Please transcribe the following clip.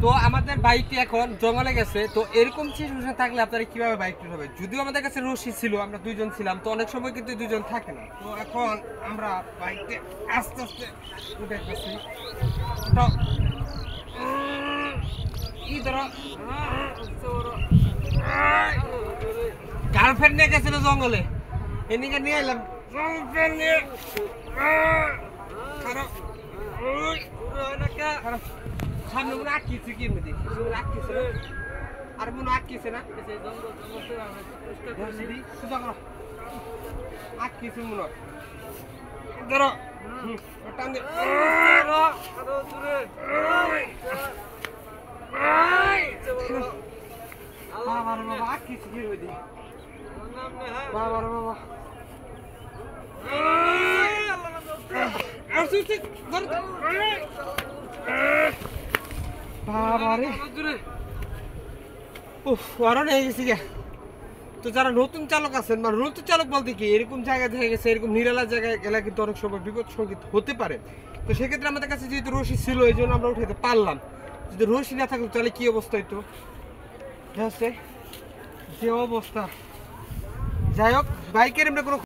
তো আমাদের বাইকটি এখন জঙ্গলে গেছে, তো এরকম সিচুয়েশন থাকলে আপনারা কিভাবে বাইক হবে? যদিও আমাদের কাছে রশি ছিল, আমরা দুইজন ছিলাম, তো অনেক সময় কিন্তু দুইজন থাকে না। তো এখন আমরা বাইকটা আস্তে আস্তে উঠাইতেছি। কি ধরো গার্লফ্রেন্ড নিয়ে গেছিল জঙ্গলে, এদিকে নিয়ে এলাম গার্লফ্রেন্ড নিয়ে। সামনে মনে আটকিছে, কি মধ্যে আটকিছে না, আর মনে আটকিছে না, আটকিছে মনে ধরো টান দে। বাবা রে বাবা, আটকিছে কি মধ্যে, বাবা রে বাবা। তো যারা নতুন চালক আছেন, মানে নতুন চালক বলতে কি, এরকম জায়গায় দেখা গেছে, এরকম নিরালা জায়গায় গেলে কিন্তু অনেক সময় বিপদ সংকেত হতে পারে। তো সেক্ষেত্রে আমাদের কাছে যেহেতু রশি ছিল, এই জন্য আমরা উঠাতে পারলাম। যদি রশি না থাকতো তাহলে কি অবস্থা হইতো, যে অবস্থা। যাই হোক, বাইকের এমনি কোনো